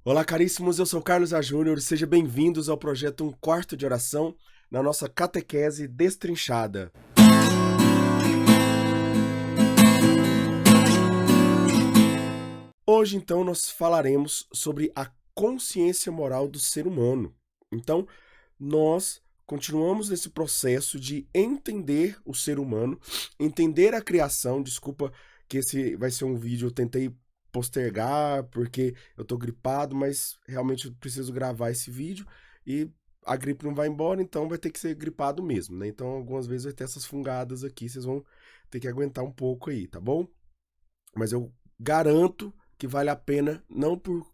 Olá, caríssimos, eu sou Carlos A. Júnior e sejam bem-vindos ao projeto Um Quarto de Oração, na nossa catequese destrinchada. Hoje, então, nós falaremos sobre a consciência moral do ser humano. Então, nós continuamos nesse processo de entender o ser humano, entender a criação. Desculpa que esse vai ser um vídeo, eu tentei postergar porque eu tô gripado, mas realmente eu preciso gravar esse vídeo e a gripe não vai embora, então vai ter que ser gripado mesmo, né? Então, algumas vezes vai ter essas fungadas aqui, vocês vão ter que aguentar um pouco aí, tá bom? Mas eu garanto que vale a pena, não por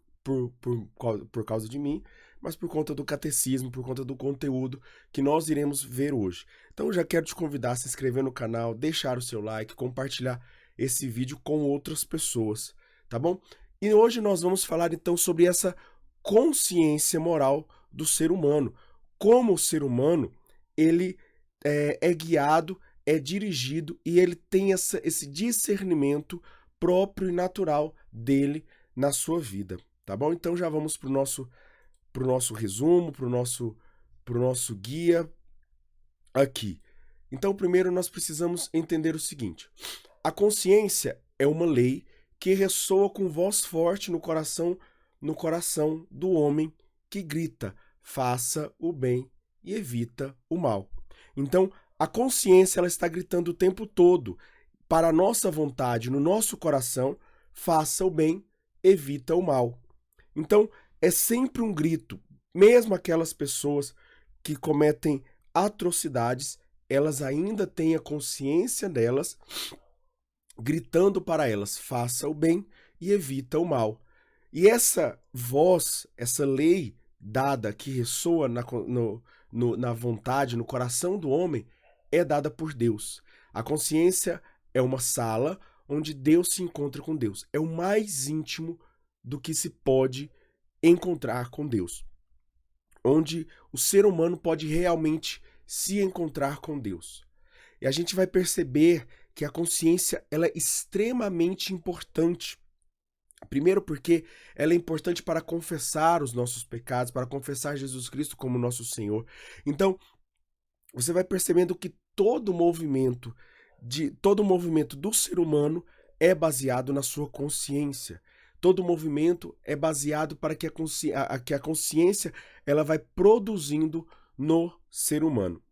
causa de mim, mas por conta do catecismo, por conta do conteúdo que nós iremos ver hoje. Então eu já quero te convidar a se inscrever no canal, deixar o seu like, compartilhar esse vídeo com outras pessoas, tá bom? E hoje nós vamos falar então sobre essa consciência moral do ser humano. Como o ser humano, ele é guiado, é dirigido e ele tem esse discernimento próprio e natural dele na sua vida, tá bom? Então já vamos pro nosso resumo, pro nosso guia aqui. Então primeiro nós precisamos entender o seguinte: a consciência é uma lei que ressoa com voz forte no coração do homem que grita: faça o bem e evita o mal. Então, a consciência ela está gritando o tempo todo para a nossa vontade, no nosso coração: faça o bem, evita o mal. Então, é sempre um grito, mesmo aquelas pessoas que cometem atrocidades, elas ainda têm a consciência delas, gritando para elas: faça o bem e evita o mal. E essa voz, essa lei dada que ressoa na vontade, no coração do homem, é dada por Deus. A consciência é uma sala onde Deus se encontra com Deus. É o mais íntimo do que se pode encontrar com Deus. Onde o ser humano pode realmente se encontrar com Deus. E a gente vai perceber que a consciência ela é extremamente importante. Primeiro porque ela é importante para confessar os nossos pecados, para confessar Jesus Cristo como nosso Senhor. Então, você vai percebendo que todo movimento do ser humano é baseado na sua consciência. Todo movimento é baseado para que a consciência ela vai produzindo no ser humano.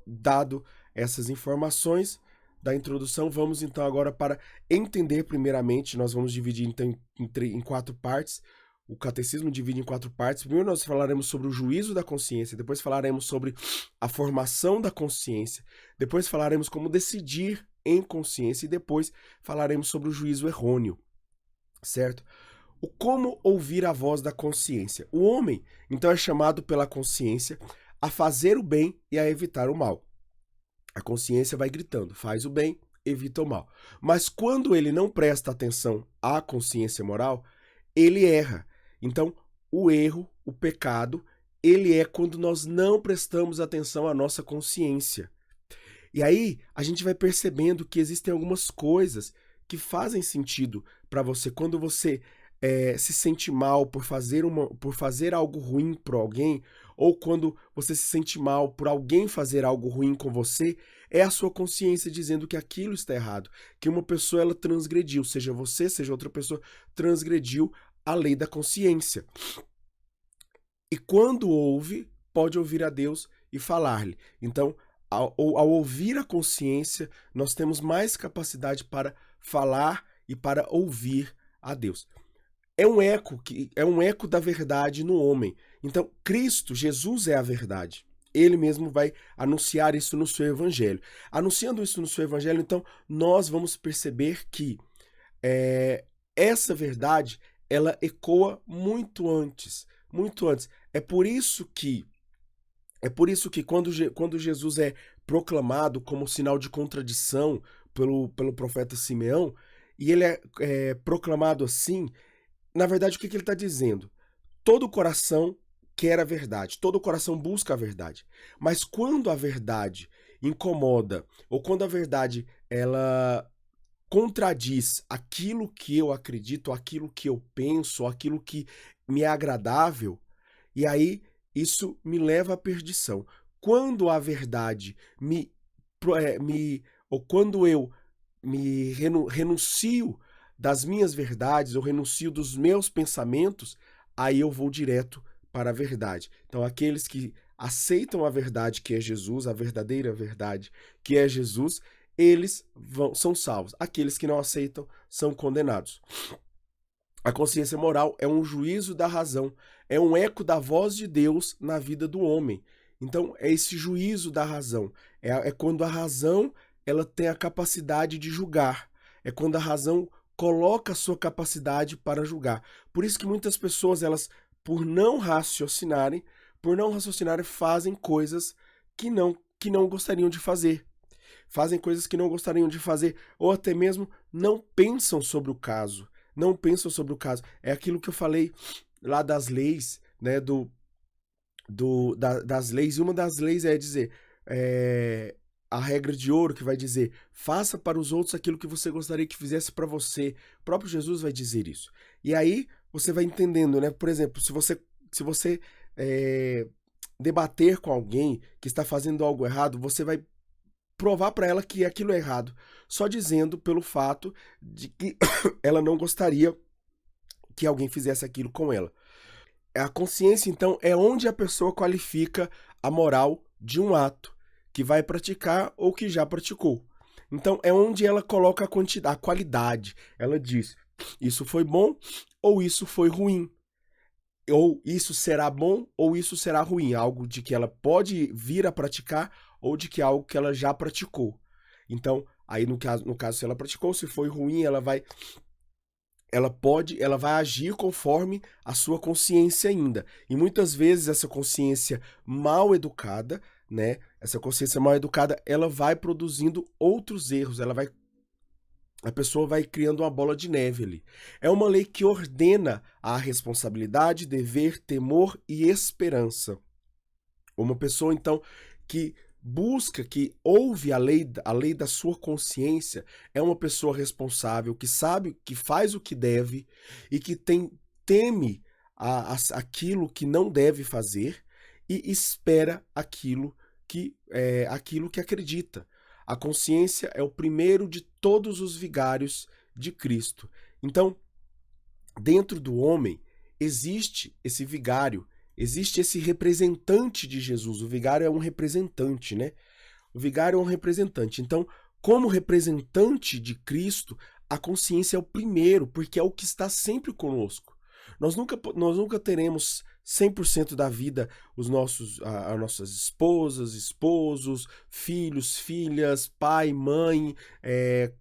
Dado essas informações da introdução, vamos então agora para entender primeiramente, nós vamos dividir então em 4 partes, o catecismo divide em 4 partes. Primeiro nós falaremos sobre o juízo da consciência, depois falaremos sobre a formação da consciência, depois falaremos como decidir em consciência e depois falaremos sobre o juízo errôneo, certo? O como ouvir a voz da consciência. O homem, então, é chamado pela consciência a fazer o bem e a evitar o mal. A consciência vai gritando: faz o bem, evita o mal. Mas quando ele não presta atenção à consciência moral, ele erra. Então, o erro, o pecado, ele é quando nós não prestamos atenção à nossa consciência. E aí, a gente vai percebendo que existem algumas coisas que fazem sentido para você. Quando você se sente mal por fazer algo ruim para alguém, ou quando você se sente mal por alguém fazer algo ruim com você, é a sua consciência dizendo que aquilo está errado, que uma pessoa ela transgrediu, seja você, seja outra pessoa, transgrediu a lei da consciência. E quando ouve, pode ouvir a Deus e falar-lhe. Então, ao ouvir a consciência, nós temos mais capacidade para falar e para ouvir a Deus. É um eco da verdade no homem. Então, Cristo, Jesus é a verdade. Ele mesmo vai anunciar isso no seu evangelho. Anunciando isso no seu evangelho, então, nós vamos perceber que essa verdade, ela ecoa muito antes, muito antes. É por isso que quando Jesus é proclamado como sinal de contradição pelo profeta Simeão, e ele é proclamado assim, na verdade, o que ele está dizendo? Todo coração quer a verdade, todo coração busca a verdade. Mas quando a verdade incomoda, ou quando a verdade ela contradiz aquilo que eu acredito, aquilo que eu penso, aquilo que me é agradável, e aí isso me leva à perdição. Quando a verdade ou quando eu renuncio das minhas verdades, eu renuncio dos meus pensamentos, aí eu vou direto para a verdade. Então, aqueles que aceitam a verdade que é Jesus, a verdadeira verdade que é Jesus, eles são salvos. Aqueles que não aceitam são condenados. A consciência moral é um juízo da razão, é um eco da voz de Deus na vida do homem. Então, é esse juízo da razão. É quando a razão ela tem a capacidade de julgar. É quando a razão coloca a sua capacidade para julgar. Por isso que muitas pessoas, elas, por não raciocinarem, fazem coisas que não gostariam de fazer. Fazem coisas que não gostariam de fazer, ou até mesmo não pensam sobre o caso. Não pensam sobre o caso. É aquilo que eu falei lá das leis, né? Das leis. E uma das leis é dizer a regra de ouro que vai dizer: faça para os outros aquilo que você gostaria que fizesse para você. O próprio Jesus vai dizer isso. E aí você vai entendendo, né? Por exemplo, se você debater com alguém que está fazendo algo errado, você vai provar para ela que aquilo é errado, só dizendo pelo fato de que ela não gostaria que alguém fizesse aquilo com ela. A consciência, então, é onde a pessoa qualifica a moral de um ato que vai praticar ou que já praticou. Então, é onde ela coloca a qualidade. Ela diz: isso foi bom ou isso foi ruim. Ou isso será bom ou isso será ruim. Algo de que ela pode vir a praticar ou de que algo que ela já praticou. Então, aí no caso se ela praticou, se foi ruim, ela vai agir conforme a sua consciência ainda. E muitas vezes essa consciência mal educada, né? Essa consciência mal educada, ela vai produzindo outros erros, a pessoa vai criando uma bola de neve ali. É uma lei que ordena a responsabilidade, dever, temor e esperança. Uma pessoa, então, que busca, que ouve a lei da sua consciência, é uma pessoa responsável, que sabe, que faz o que deve e que teme aquilo que não deve fazer e espera aquilo que acredita. A consciência é o primeiro de todos os vigários de Cristo. Então, dentro do homem, existe esse vigário, existe esse representante de Jesus. O vigário é um representante, né? O vigário é um representante. Então, como representante de Cristo, a consciência é o primeiro, porque é o que está sempre conosco. Nós nunca teremos 100% da vida as nossas esposas, esposos, filhos, filhas, pai, mãe,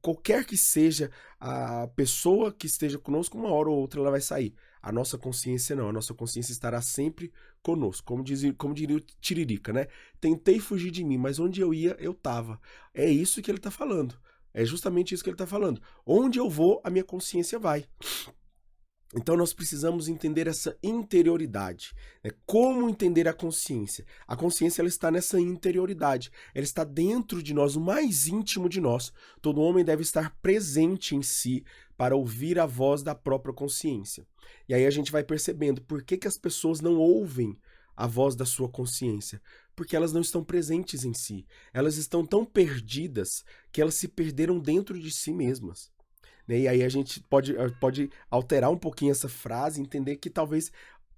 qualquer que seja a pessoa que esteja conosco, uma hora ou outra ela vai sair. A nossa consciência não, a nossa consciência estará sempre conosco, como diria o Tiririca, né? Tentei fugir de mim, mas onde eu ia, eu tava. É isso que ele tá falando. É justamente isso que ele tá falando. Onde eu vou, a minha consciência vai. Então nós precisamos entender essa interioridade. Como entender a consciência? A consciência ela está nessa interioridade. Ela está dentro de nós, o mais íntimo de nós. Todo homem deve estar presente em si para ouvir a voz da própria consciência. E aí a gente vai percebendo por que as pessoas não ouvem a voz da sua consciência. Porque elas não estão presentes em si. Elas estão tão perdidas que elas se perderam dentro de si mesmas. E aí a gente pode alterar um pouquinho essa frase, entender que talvez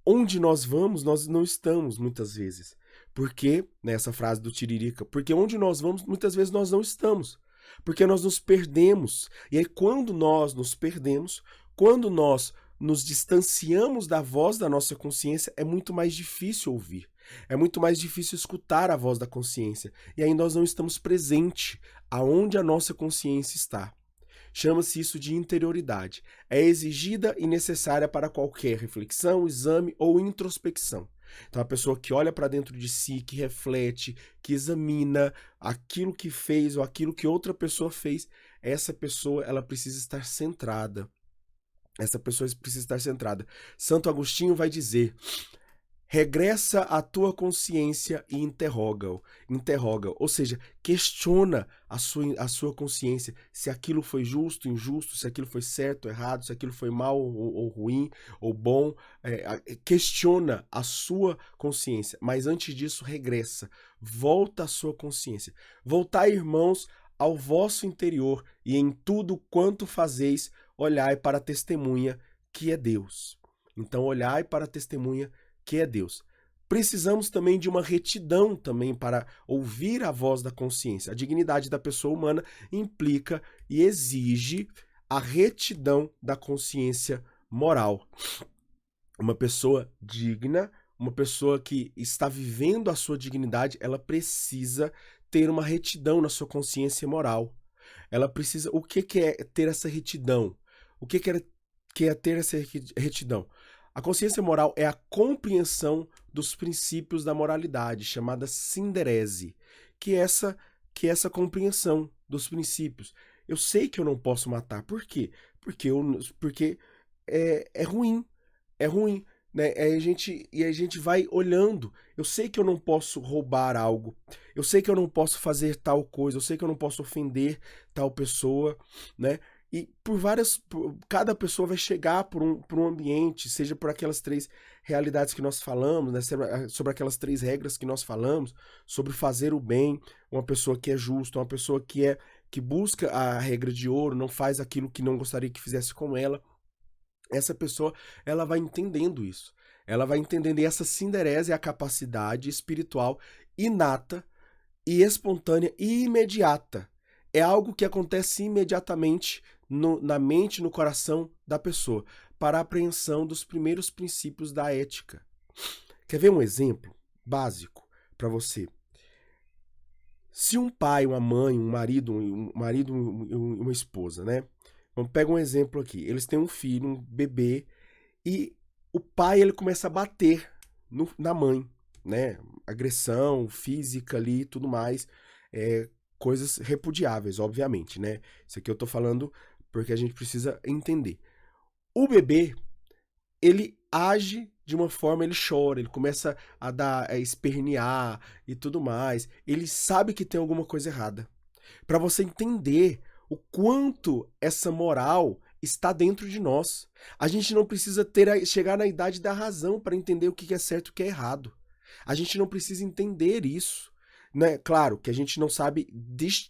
onde nós vamos, nós não estamos muitas vezes. Porque, nessa frase do Tiririca, porque onde nós vamos, muitas vezes nós não estamos. Porque nós nos perdemos. E aí quando nós nos perdemos, quando nós nos distanciamos da voz da nossa consciência, é muito mais difícil ouvir. É muito mais difícil escutar a voz da consciência. E aí nós não estamos presentes aonde a nossa consciência está. Chama-se isso de interioridade. É exigida e necessária para qualquer reflexão, exame ou introspecção. Então, a pessoa que olha para dentro de si, que reflete, que examina aquilo que fez ou aquilo que outra pessoa fez, essa pessoa ela precisa estar centrada. Essa pessoa precisa estar centrada. Santo Agostinho vai dizer: Regressa à tua consciência e interroga, ou seja, questiona a sua consciência, se aquilo foi justo, injusto, se aquilo foi certo, errado, se aquilo foi mal ou ruim, ou bom, questiona a sua consciência, mas antes disso regressa, volta à sua consciência. Voltai, irmãos, ao vosso interior, e em tudo quanto fazeis, olhai para a testemunha que é Deus. Então olhai para a testemunha que é Deus. Precisamos também de uma retidão também para ouvir a voz da consciência. A dignidade da pessoa humana implica e exige a retidão da consciência moral. Uma pessoa digna, uma pessoa que está vivendo a sua dignidade, ela precisa ter uma retidão na sua consciência moral. Ela precisa. O que é ter essa retidão? O que é ter essa retidão? A consciência moral é a compreensão dos princípios da moralidade, chamada sinderese, que é essa compreensão dos princípios. Eu sei que eu não posso matar. Por quê? Porque é ruim. É ruim. Né? E a gente vai olhando. Eu sei que eu não posso roubar algo. Eu sei que eu não posso fazer tal coisa. Eu sei que eu não posso ofender tal pessoa, né? E cada pessoa vai chegar por um ambiente, seja por aquelas 3 realidades que nós falamos, né? Sobre aquelas 3 regras que nós falamos, sobre fazer o bem, uma pessoa que é justa, uma pessoa que busca a regra de ouro, não faz aquilo que não gostaria que fizesse com ela. Essa pessoa, ela vai entendendo isso. Ela vai entendendo, e essa sinderese é a capacidade espiritual inata e espontânea e imediata. É algo que acontece imediatamente na mente, no coração da pessoa, para a apreensão dos primeiros princípios da ética. Quer ver um exemplo básico para você? Se um pai, uma mãe, um marido e uma esposa, né? Vamos pegar um exemplo aqui. Eles têm um filho, um bebê, e o pai ele começa a bater na mãe, né? Agressão física ali e tudo mais. Coisas repudiáveis, obviamente, né? Isso aqui eu tô falando porque a gente precisa entender. O bebê, ele age de uma forma, ele chora, ele começa a espernear e tudo mais. Ele sabe que tem alguma coisa errada. Para você entender o quanto essa moral está dentro de nós. A gente não precisa chegar na idade da razão para entender o que é certo e o que é errado. A gente não precisa entender isso. Né? Claro que a gente não sabe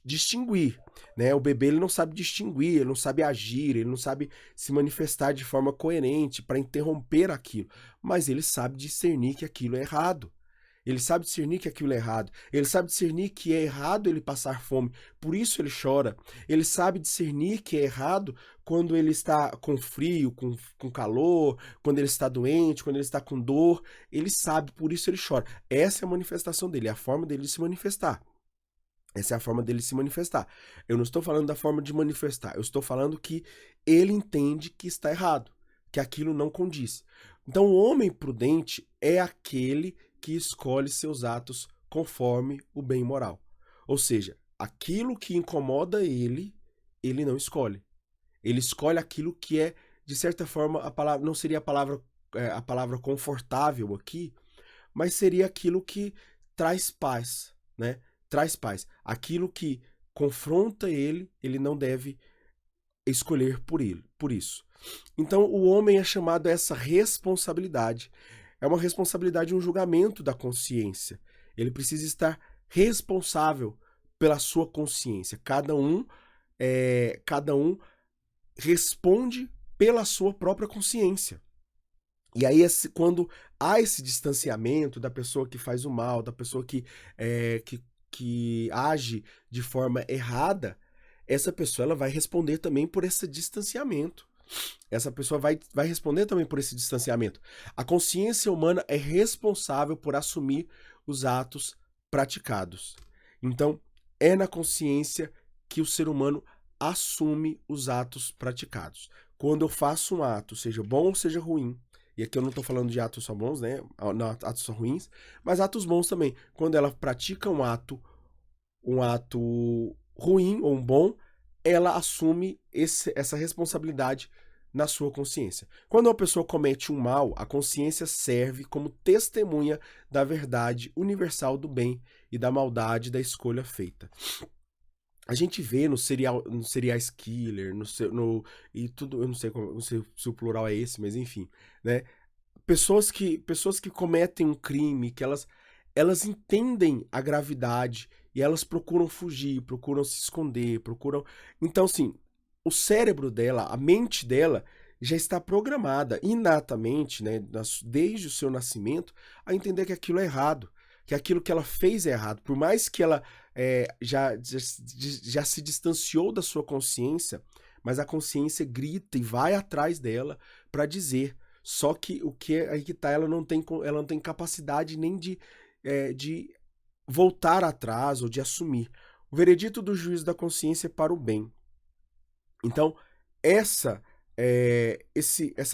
distinguir, né? O bebê ele não sabe distinguir, ele não sabe agir, ele não sabe se manifestar de forma coerente para interromper aquilo, mas ele sabe discernir que aquilo é errado. Ele sabe discernir que aquilo é errado. Ele sabe discernir que é errado ele passar fome, por isso ele chora. Ele sabe discernir que é errado quando ele está com frio, com calor, quando ele está doente, quando ele está com dor. Ele sabe, por isso ele chora. Essa é a manifestação dele, é a forma dele se manifestar. Essa é a forma dele se manifestar. Eu não estou falando da forma de manifestar, eu estou falando que ele entende que está errado, que aquilo não condiz. Então, o homem prudente é aquele que escolhe seus atos conforme o bem moral. Ou seja, aquilo que incomoda ele não escolhe. Ele escolhe aquilo que é, de certa forma, a palavra não seria a palavra confortável aqui, mas seria aquilo que traz paz, né? Traz paz. Aquilo que confronta ele não deve escolher por isso. Então, o homem é chamado a essa responsabilidade. É uma responsabilidade, um julgamento da consciência. Ele precisa estar responsável pela sua consciência. Cada um responde pela sua própria consciência. E aí, quando há esse distanciamento da pessoa que faz o mal, da pessoa que age de forma errada, essa pessoa ela vai responder também por esse distanciamento. Essa pessoa vai responder também por esse distanciamento. A consciência humana é responsável por assumir os atos praticados. Então, é na consciência que o ser humano assume os atos praticados. Quando eu faço um ato, seja bom ou seja ruim, e aqui eu não estou falando de atos só bons, né? Não, atos só ruins, mas atos bons também. Quando ela pratica um ato ruim ou um bom, ela assume essa responsabilidade na sua consciência. Quando uma pessoa comete um mal, a consciência serve como testemunha da verdade universal do bem e da maldade da escolha feita. A gente vê no serial killer, e tudo, eu não sei, não sei se o plural é esse, mas enfim, né? Pessoas que cometem um crime, que elas entendem a gravidade e elas procuram fugir, procuram se esconder, procuram... Então, assim, o cérebro dela, a mente dela, já está programada inatamente, né, desde o seu nascimento, a entender que aquilo é errado, que aquilo que ela fez é errado. Por mais que ela já se distanciou da sua consciência, mas a consciência grita e vai atrás dela para dizer. Só que aí que tá, ela não tem capacidade nem de voltar atrás ou de assumir. O veredito do juízo da consciência é para o bem. Então, essa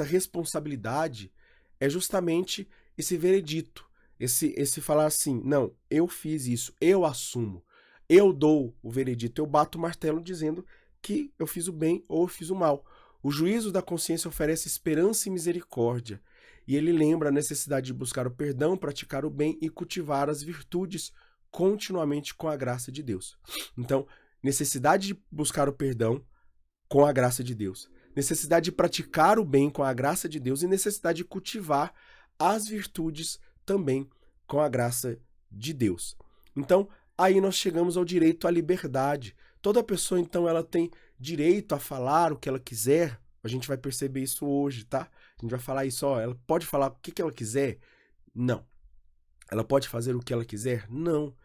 responsabilidade é justamente esse veredito, esse falar assim, não, eu fiz isso, eu assumo, eu dou o veredito, eu bato o martelo dizendo que eu fiz o bem ou eu fiz o mal. O juízo da consciência oferece esperança e misericórdia, e ele lembra a necessidade de buscar o perdão, praticar o bem e cultivar as virtudes continuamente com a graça de Deus. Então, necessidade de buscar o perdão com a graça de Deus, necessidade de praticar o bem com a graça de Deus e necessidade de cultivar as virtudes também com a graça de Deus. Então, aí nós chegamos ao direito à liberdade. Toda pessoa, então, ela tem direito a falar o que ela quiser. A gente vai perceber isso hoje, tá? A gente vai falar isso, ó, ela pode falar o que ela quiser? Não. Ela pode fazer o que ela quiser? Não.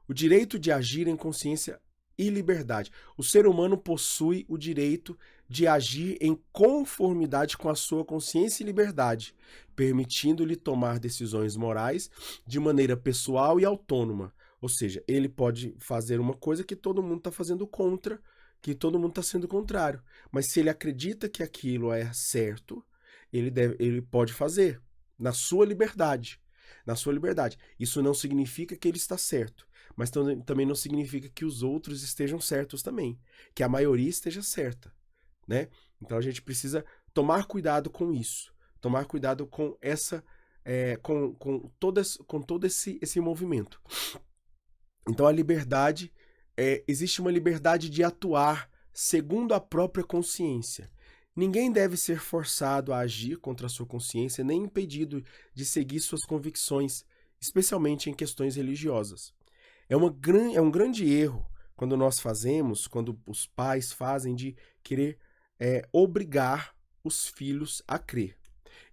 O direito de agir em consciência e liberdade. O ser humano possui o direito de agir em conformidade com a sua consciência e liberdade, permitindo-lhe tomar decisões morais de maneira pessoal e autônoma. Ou seja, ele pode fazer uma coisa que todo mundo está fazendo contra, que todo mundo está sendo contrário. Mas se ele acredita que aquilo é certo, ele pode fazer, na sua liberdade. Na sua liberdade. Isso não significa que ele está certo, mas também não significa que os outros estejam certos também, que a maioria esteja certa, né? Então a gente precisa tomar cuidado com isso, tomar cuidado com com todo esse movimento. Então a liberdade, existe uma liberdade de atuar segundo a própria consciência. Ninguém deve ser forçado a agir contra a sua consciência, nem impedido de seguir suas convicções, especialmente em questões religiosas. É um grande erro quando quando os pais fazem de querer obrigar os filhos a crer.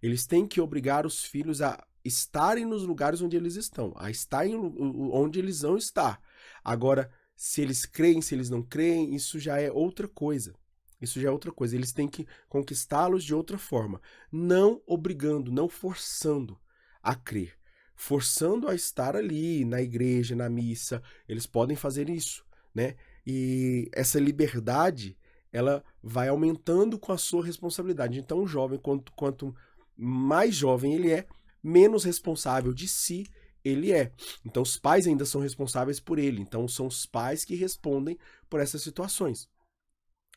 Eles têm que obrigar os filhos a estarem nos lugares onde eles estão, a estarem onde eles vão estar. Agora, se eles creem, se eles não creem, isso já é outra coisa. Isso já é outra coisa. Eles têm que conquistá-los de outra forma. Não obrigando, não forçando a crer. Forçando a estar ali, na igreja, na missa. Eles podem fazer isso, né? E essa liberdade, ela vai aumentando com a sua responsabilidade. Então, o jovem, quanto mais jovem ele é, menos responsável de si ele é. Então, os pais ainda são responsáveis por ele. Então, são os pais que respondem por essas situações.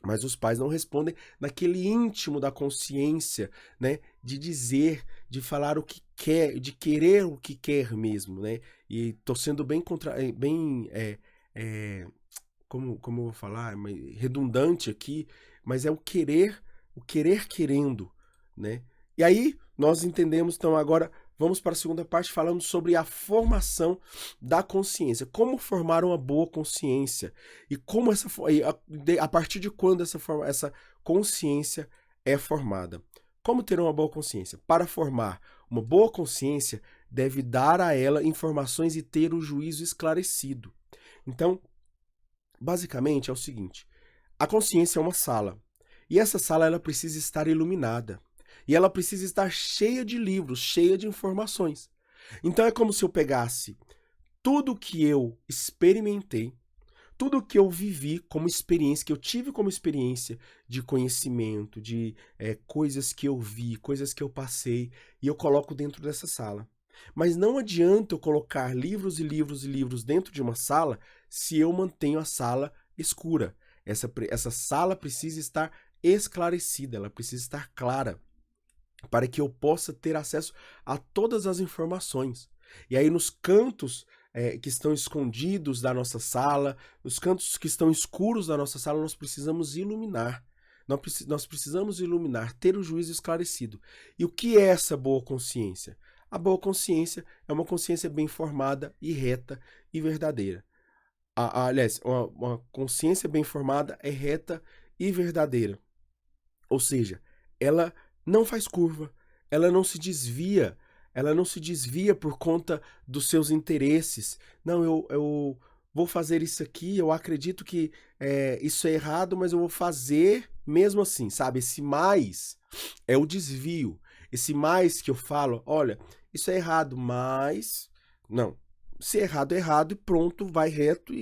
Mas os pais não respondem naquele íntimo da consciência, né? De dizer, de falar o que quer, de querer o que quer mesmo, né? E tô sendo bem como eu vou falar, redundante aqui, mas é o querer querendo, né? E aí nós entendemos, então agora vamos para a segunda parte falando sobre a formação da consciência. Como formar uma boa consciência e como a partir de quando essa consciência é formada. Como ter uma boa consciência? Para formar uma boa consciência, deve dar a ela informações e ter o juízo esclarecido. Então, basicamente é o seguinte, a consciência é uma sala, e essa sala ela precisa estar iluminada. E ela precisa estar cheia de livros, cheia de informações. Então é como se eu pegasse tudo que eu experimentei, tudo que eu vivi como experiência, que eu tive como experiência de conhecimento, de coisas que eu vi, coisas que eu passei, e eu coloco dentro dessa sala. Mas não adianta eu colocar livros e livros e livros dentro de uma sala se eu mantenho a sala escura. Essa sala precisa estar esclarecida, ela precisa estar clara, para que eu possa ter acesso a todas as informações. E aí nos cantos que estão escondidos da nossa sala, nos cantos que estão escuros da nossa sala, nós precisamos iluminar. Nós precisamos iluminar, ter o juízo esclarecido. E o que é essa boa consciência? A boa consciência é uma consciência bem formada e reta e verdadeira. Aliás, uma consciência bem formada é reta e verdadeira. Ou seja, ela não faz curva, ela não se desvia por conta dos seus interesses. Não, eu vou fazer isso aqui, eu acredito que isso é errado, mas eu vou fazer mesmo assim, sabe? Esse mais é o desvio. Esse mais que eu falo, olha, isso é errado, mas... Não, se é errado e pronto, vai reto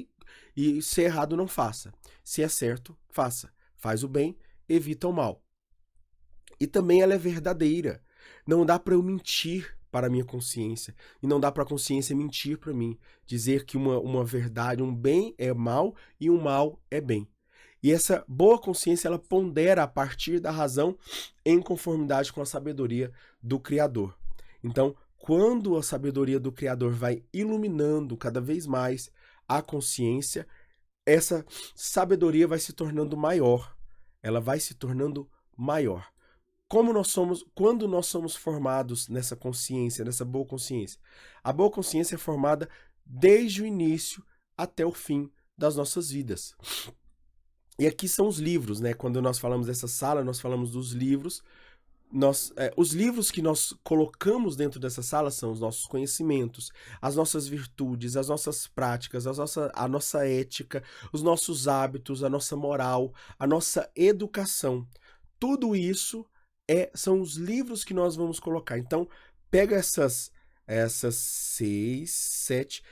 e se é errado, não faça. Se é certo, faça. Faz o bem, evita o mal. E também ela é verdadeira. Não dá para eu mentir para a minha consciência. E não dá para a consciência mentir para mim. Dizer que uma verdade, um bem é mal e um mal é bem. E essa boa consciência, ela pondera a partir da razão em conformidade com a sabedoria do Criador. Então, quando a sabedoria do Criador vai iluminando cada vez mais a consciência, essa sabedoria vai se tornando maior. Ela vai se tornando maior. Quando nós somos formados nessa consciência, nessa boa consciência? A boa consciência é formada desde o início até o fim das nossas vidas. E aqui são os livros, né? Quando nós falamos dessa sala, nós falamos dos livros. Os livros que nós colocamos dentro dessa sala são os nossos conhecimentos, as nossas virtudes, as nossas práticas, a nossa ética, os nossos hábitos, a nossa moral, a nossa educação. Tudo isso são os livros que nós vamos colocar. Então, pega essas 7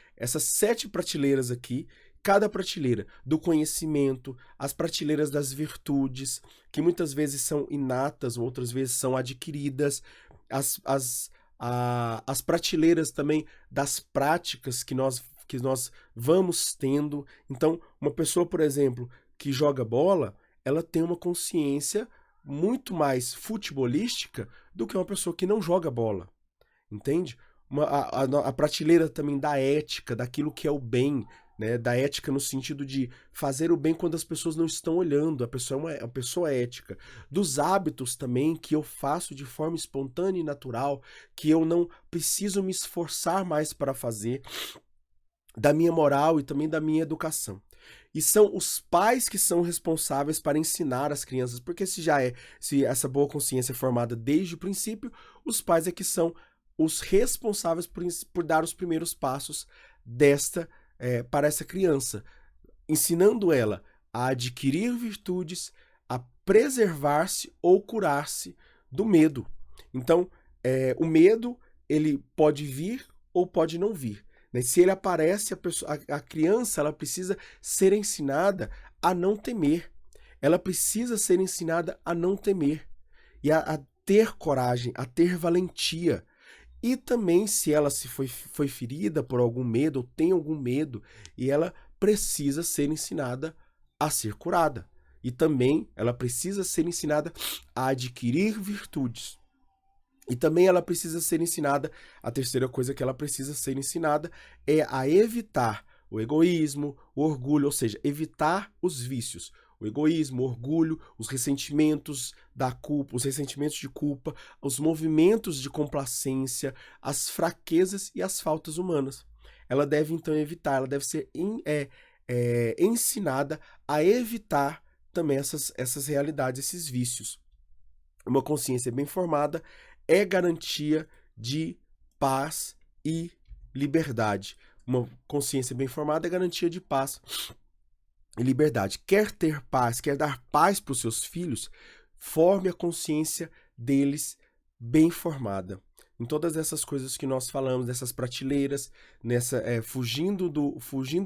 prateleiras aqui, cada prateleira do conhecimento, as prateleiras das virtudes, que muitas vezes são inatas, outras vezes são adquiridas, as prateleiras também das práticas que nós vamos tendo. Então, uma pessoa, por exemplo, que joga bola, ela tem uma consciência muito mais futebolística do que uma pessoa que não joga bola, entende? A prateleira também da ética, daquilo que é o bem, né? Da ética no sentido de fazer o bem quando as pessoas não estão olhando, a pessoa é uma pessoa ética. Dos hábitos também que eu faço de forma espontânea e natural, que eu não preciso me esforçar mais para fazer, da minha moral e também da minha educação. E são os pais que são responsáveis para ensinar as crianças, porque se essa boa consciência é formada desde o princípio, os pais é que são os responsáveis por dar os primeiros passos para essa criança, ensinando ela a adquirir virtudes, a preservar-se ou curar-se do medo. Então, o medo, ele pode vir ou pode não vir. Se ele aparece, a criança ela precisa ser ensinada a não temer. Ela precisa ser ensinada a não temer. E a ter coragem, a ter valentia. E também, se ela foi ferida por algum medo, ou tem algum medo, e ela precisa ser ensinada a ser curada. E também ela precisa ser ensinada a adquirir virtudes. E também ela precisa ser ensinada, a terceira coisa que ela precisa ser ensinada é a evitar o egoísmo, o orgulho, ou seja, evitar os vícios. O egoísmo, o orgulho, os ressentimentos da culpa, os ressentimentos de culpa, os movimentos de complacência, as fraquezas e as faltas humanas. Ela deve então evitar, ela deve ser ensinada a evitar também essas realidades, esses vícios. Uma consciência bem formada é garantia de paz e liberdade. Uma consciência bem formada é garantia de paz e liberdade. Quer ter paz, quer dar paz para os seus filhos, forme a consciência deles bem formada. Em todas essas coisas que nós falamos, dessas prateleiras, fugindo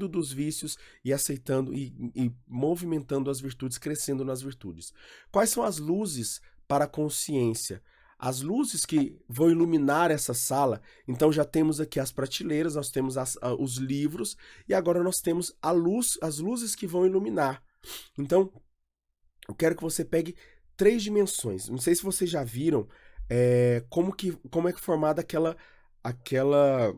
dos vícios e aceitando e movimentando as virtudes, crescendo nas virtudes. Quais são as luzes para a consciência? As luzes que vão iluminar essa sala, então já temos aqui as prateleiras, nós temos os livros, e agora nós temos as luzes que vão iluminar. Então, eu quero que você pegue três dimensões. Não sei se vocês já viram como é que é formada aquela, aquela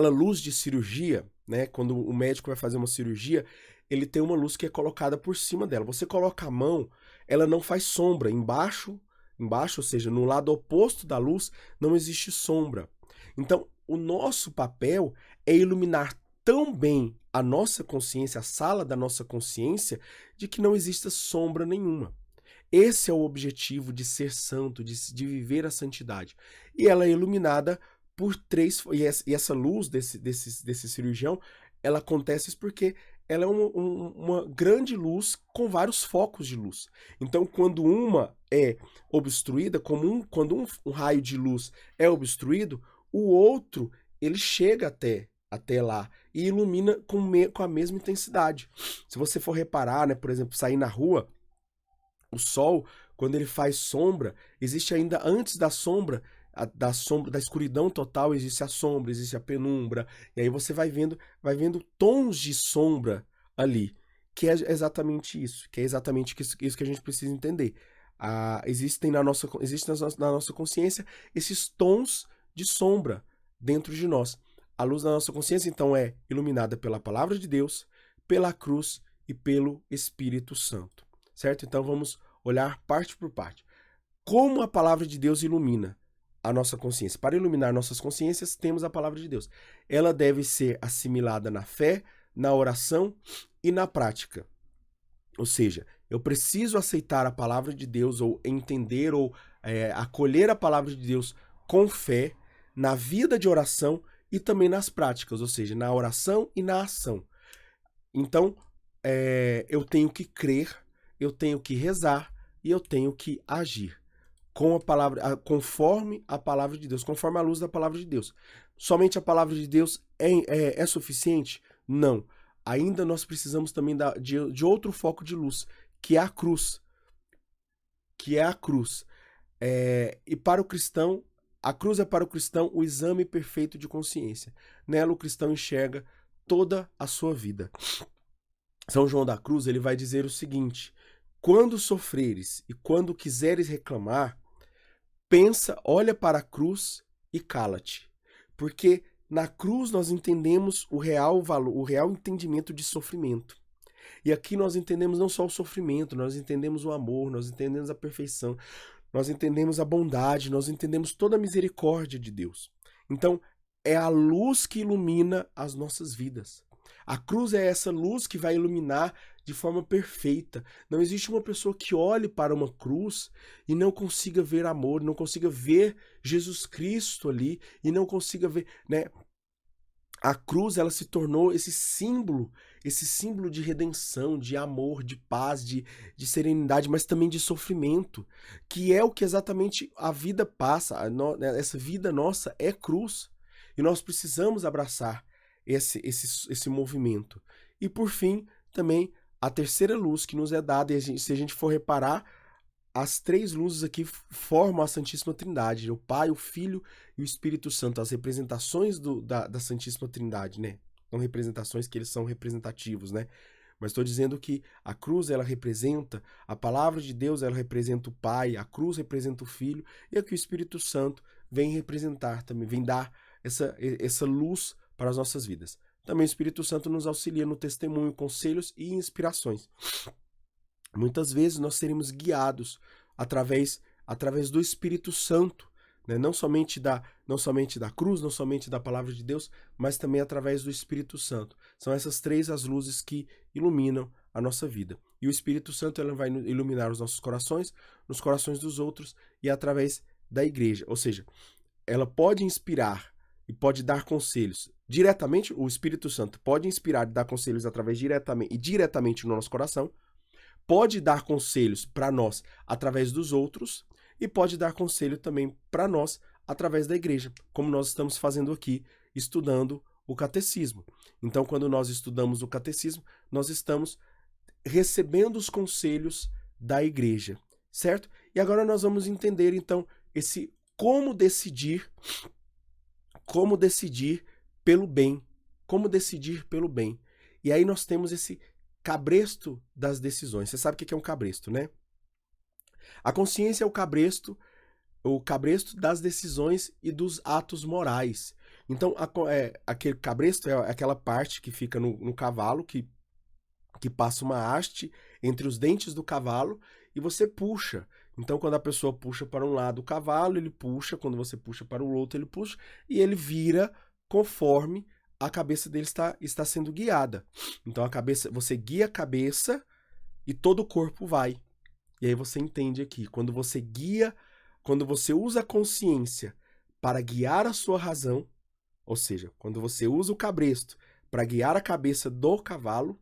luz de cirurgia, né? Quando o médico vai fazer uma cirurgia, ele tem uma luz que é colocada por cima dela. Você coloca a mão, ela não faz sombra. Embaixo, ou seja, no lado oposto da luz, não existe sombra. Então, o nosso papel é iluminar tão bem a nossa consciência, a sala da nossa consciência, de que não exista sombra nenhuma. Esse é o objetivo de ser santo, de viver a santidade. E ela é iluminada por três. E essa luz desse cirurgião, ela acontece porque ela é uma grande luz com vários focos de luz. Então, quando uma é obstruída, quando um raio de luz é obstruído, o outro ele chega até lá e ilumina com a mesma intensidade. Se você for reparar, né, por exemplo, sair na rua, o sol, quando ele faz sombra, existe ainda antes da sombra, da escuridão total, existe a sombra, existe a penumbra, e aí você vai vendo tons de sombra ali, que é exatamente isso, que é exatamente isso que a gente precisa entender. Existem na nossa consciência esses tons de sombra dentro de nós. A luz da nossa consciência, então, é iluminada pela palavra de Deus, pela cruz e pelo Espírito Santo. Certo? Então vamos olhar parte por parte. Como a palavra de Deus ilumina a nossa consciência? Para iluminar nossas consciências, temos a palavra de Deus. Ela deve ser assimilada na fé, na oração e na prática. Ou seja, eu preciso aceitar a palavra de Deus, ou entender, ou acolher a palavra de Deus com fé, na vida de oração e também nas práticas, ou seja, na oração e na ação. Então, eu tenho que crer, eu tenho que rezar e eu tenho que agir com a palavra, conforme a palavra de Deus, conforme a luz da palavra de Deus. Somente a palavra de Deus é suficiente? Não. Ainda nós precisamos também de outro foco de luz, que é a cruz. Que é a cruz. E para o cristão, a cruz é para o cristão o exame perfeito de consciência. Nela o cristão enxerga toda a sua vida. São João da Cruz, ele vai dizer o seguinte: quando sofreres e quando quiseres reclamar, olha para a cruz e cala-te. Porque na cruz nós entendemos o real valor, o real entendimento de sofrimento. E aqui nós entendemos não só o sofrimento, nós entendemos o amor, nós entendemos a perfeição, nós entendemos a bondade, nós entendemos toda a misericórdia de Deus. Então, é a luz que ilumina as nossas vidas. A cruz é essa luz que vai iluminar de forma perfeita. Não existe uma pessoa que olhe para uma cruz e não consiga ver amor, não consiga ver Jesus Cristo ali e não consiga ver, né? A cruz, ela se tornou esse símbolo de redenção, de amor, de paz, de serenidade, mas também de sofrimento, que é o que exatamente a vida passa. Essa vida nossa é cruz. E nós precisamos abraçar esse movimento. E por fim, também a terceira luz que nos é dada, e se a gente for reparar, as três luzes aqui formam a Santíssima Trindade, o Pai, o Filho e o Espírito Santo, as representações da Santíssima Trindade, né? Não representações que eles são representativos, né? Mas estou dizendo que a cruz, ela representa, a palavra de Deus, ela representa o Pai, a cruz representa o Filho, e aqui o Espírito Santo vem representar também, vem dar essa luz para as nossas vidas. Também o Espírito Santo nos auxilia no testemunho, conselhos e inspirações. Muitas vezes nós seremos guiados através do Espírito Santo, né? Não somente da cruz, não somente da palavra de Deus, mas também através do Espírito Santo. São essas três as luzes que iluminam a nossa vida. E o Espírito Santo, ele vai iluminar os nossos corações, nos corações dos outros e através da igreja. Ou seja, ela pode inspirar e pode dar conselhos diretamente. O Espírito Santo pode inspirar e dar conselhos diretamente no nosso coração, pode dar conselhos para nós através dos outros e pode dar conselho também para nós através da igreja, como nós estamos fazendo aqui, estudando o catecismo. Então, quando nós estudamos o catecismo, nós estamos recebendo os conselhos da igreja, certo? E agora nós vamos entender, então, como decidir pelo bem. Como decidir pelo bem. E aí nós temos esse cabresto das decisões. Você sabe o que é um cabresto, né? A consciência é o cabresto das decisões e dos atos morais. Então, aquele cabresto é aquela parte que fica no cavalo, que passa uma haste entre os dentes do cavalo e você puxa. Então, quando a pessoa puxa para um lado o cavalo, ele puxa, quando você puxa para o outro, ele puxa, e ele vira conforme a cabeça dele está sendo guiada. Então, você guia a cabeça e todo o corpo vai. E aí você entende aqui, quando você usa a consciência para guiar a sua razão, ou seja, quando você usa o cabresto para guiar a cabeça do cavalo,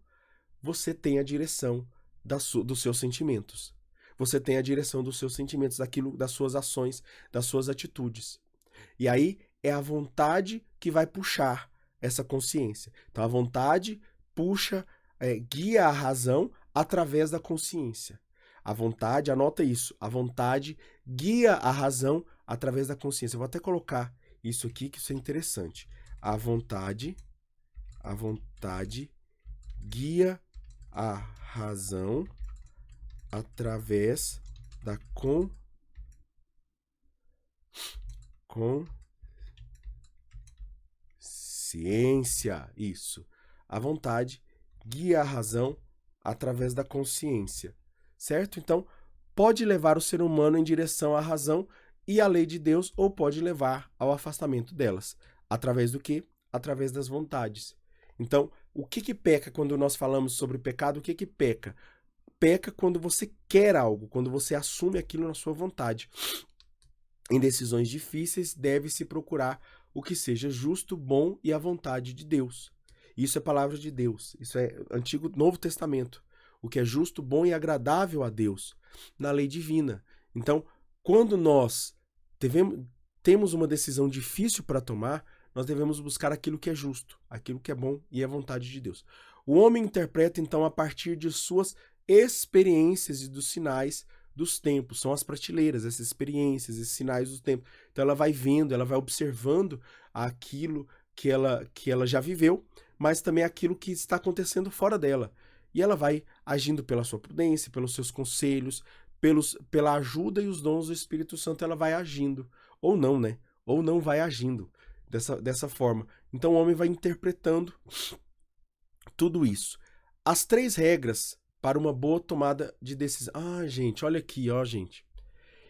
você tem a direção dos seus sentimentos. Você tem a direção dos seus sentimentos, das suas ações, das suas atitudes. E aí é a vontade que vai puxar essa consciência. Então a vontade puxa, guia a razão através da consciência. A vontade, anota isso, a vontade guia a razão através da consciência. Eu vou até colocar isso aqui, que isso é interessante. A vontade guia a razão através da consciência. Isso. A vontade guia a razão através da consciência. Certo? Então, pode levar o ser humano em direção à razão e à lei de Deus, ou pode levar ao afastamento delas. Através do quê? Através das vontades. Então, o que peca quando nós falamos sobre pecado? O que peca? Peca quando você quer algo, quando você assume aquilo na sua vontade. Em decisões difíceis, deve-se procurar o que seja justo, bom e a vontade de Deus. Isso é palavra de Deus. Isso é Novo Testamento. O que é justo, bom e agradável a Deus, na lei divina. Então, quando nós temos uma decisão difícil para tomar, nós devemos buscar aquilo que é justo, aquilo que é bom e a vontade de Deus. O homem interpreta, então, a partir de suas experiências e dos sinais dos tempos. São as prateleiras, essas experiências, esses sinais dos tempos. Então, ela vai vendo, ela vai observando aquilo que ela já viveu, mas também aquilo que está acontecendo fora dela. E ela vai agindo pela sua prudência, pelos seus conselhos, pela ajuda e os dons do Espírito Santo, ela vai agindo. Ou não, né? Ou não vai agindo dessa forma. Então o homem vai interpretando tudo isso. As 3 regras para uma boa tomada de decisão. Ah, gente, olha aqui, ó, gente.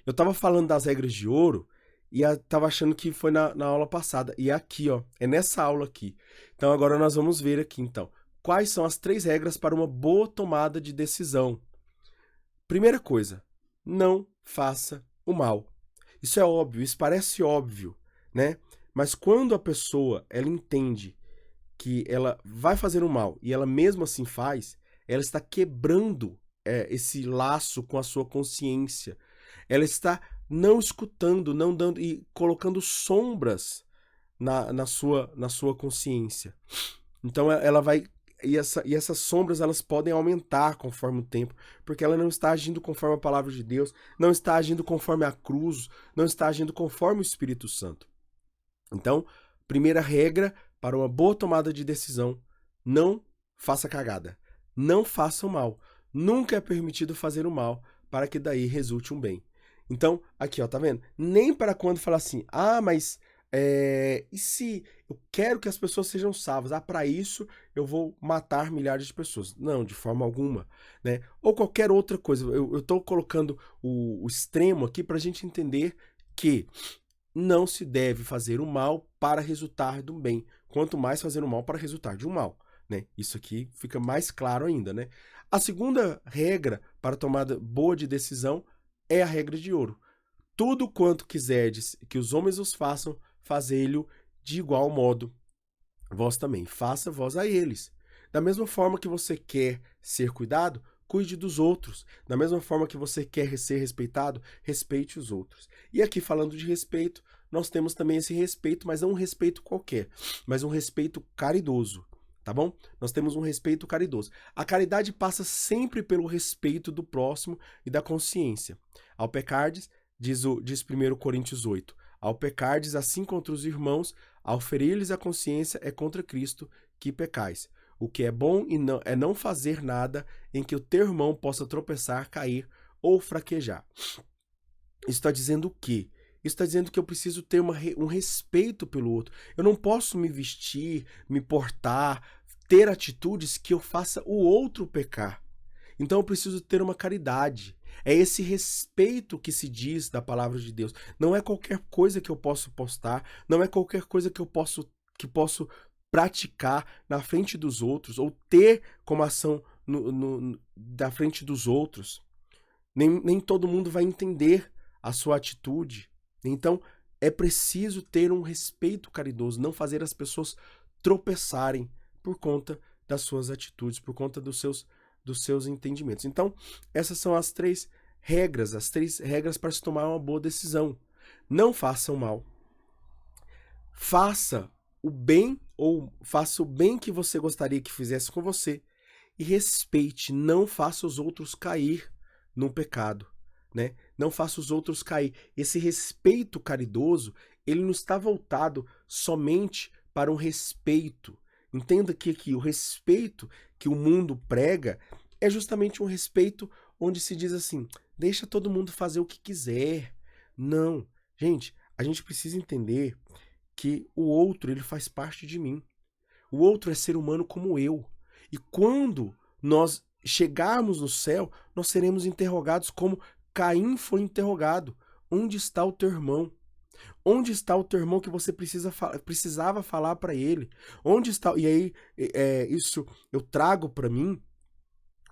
Eu tava falando das regras de ouro e tava achando que foi na aula passada. E é aqui, ó, é nessa aula aqui. Então agora nós vamos ver aqui, então. Quais são as 3 regras para uma boa tomada de decisão? Primeira coisa, não faça o mal. Isso é óbvio, isso parece óbvio, né? Mas quando a pessoa ela entende que ela vai fazer o mal e ela mesmo assim faz, ela está quebrando esse laço com a sua consciência. Ela está não escutando, não dando e colocando sombras na sua consciência. Então ela vai e essas sombras elas podem aumentar conforme o tempo, porque ela não está agindo conforme a palavra de Deus, não está agindo conforme a cruz, não está agindo conforme o Espírito Santo. Então, primeira regra para uma boa tomada de decisão: não faça cagada, não faça o mal. Nunca é permitido fazer o mal para que daí resulte um bem. Então, aqui, ó, tá vendo? Nem para quando falar assim, mas e se eu quero que as pessoas sejam salvas? Para isso eu vou matar milhares de pessoas. Não, de forma alguma, né? Ou qualquer outra coisa. Eu tô colocando o extremo aqui para a gente entender que não se deve fazer o mal para resultar do bem. Quanto mais fazer o mal para resultar de um mal, né? Isso aqui fica mais claro ainda, né? A segunda regra para tomada boa de decisão é a regra de ouro. Tudo quanto quiserdes que os homens os façam, fazei-lo de igual modo. Vós também, faça vós a eles. Da mesma forma que você quer ser cuidado, cuide dos outros. Da mesma forma que você quer ser respeitado, respeite os outros. E aqui, falando de respeito, nós temos também esse respeito, mas não um respeito qualquer, mas um respeito caridoso, tá bom? Nós temos um respeito caridoso. A caridade passa sempre pelo respeito do próximo e da consciência. Ao pecardes, diz 1 Coríntios 8, ao pecardes assim contra os irmãos, ao ferir-lhes a consciência, é contra Cristo que pecais. O que é bom é não fazer nada em que o teu irmão possa tropeçar, cair ou fraquejar. Isso está dizendo o quê? Isso está dizendo que eu preciso ter um respeito pelo outro. Eu não posso me vestir, me portar, ter atitudes que eu faça o outro pecar. Então eu preciso ter uma caridade. É esse respeito que se diz da palavra de Deus. Não é qualquer coisa que eu posso postar, não é qualquer coisa que eu posso praticar na frente dos outros ou ter como ação da frente dos outros. Nem todo mundo vai entender a sua atitude. Então, é preciso ter um respeito caridoso, não fazer as pessoas tropeçarem por conta das suas atitudes, por conta dos seus entendimentos. Então, essas são as três regras para se tomar uma boa decisão. Não faça o mal. Faça o bem ou faça o bem que você gostaria que fizesse com você e respeite, não faça os outros cair no pecado, né? Não faça os outros cair. Esse respeito caridoso, ele não está voltado somente para um respeito. Entenda que o respeito que o mundo prega é justamente um respeito onde se diz assim, deixa todo mundo fazer o que quiser. Não. Gente, a gente precisa entender que o outro, ele faz parte de mim. O outro é ser humano como eu. E quando nós chegarmos no céu, nós seremos interrogados como Caim foi interrogado. Onde está o teu irmão? Onde está o teu irmão que você precisava falar para ele? Onde está? E aí, isso eu trago para mim.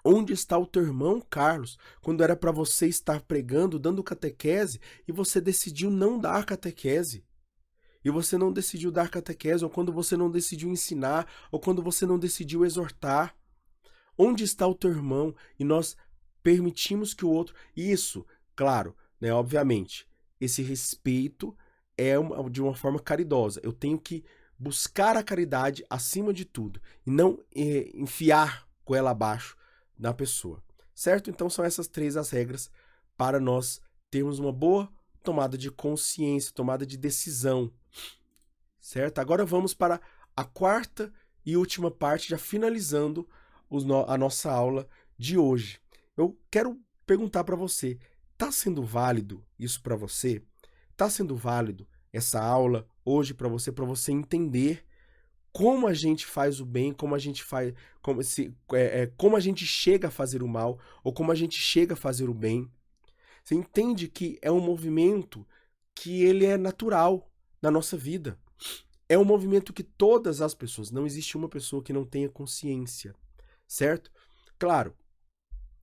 Onde está o teu irmão, Carlos, quando era para você estar pregando, dando catequese, e você decidiu não dar catequese? E você não decidiu dar catequese, ou quando você não decidiu ensinar, ou quando você não decidiu exortar. Onde está o teu irmão? E nós permitimos que o outro... Isso, claro, né, obviamente, esse respeito é de uma forma caridosa. Eu tenho que buscar a caridade acima de tudo, e não enfiar goela abaixo na pessoa, certo? Então são essas três as regras para nós termos uma boa tomada de consciência, tomada de decisão, certo? Agora vamos para a quarta e última parte, já finalizando a nossa aula de hoje. Eu quero perguntar para você, está sendo válido isso para você? Está sendo válido essa aula hoje para você entender como a gente faz o bem, como a gente faz, como a gente chega a fazer o mal, ou como a gente chega a fazer o bem. Você entende que é um movimento que ele é natural na nossa vida. É um movimento que todas as pessoas, não existe uma pessoa que não tenha consciência, certo? Claro,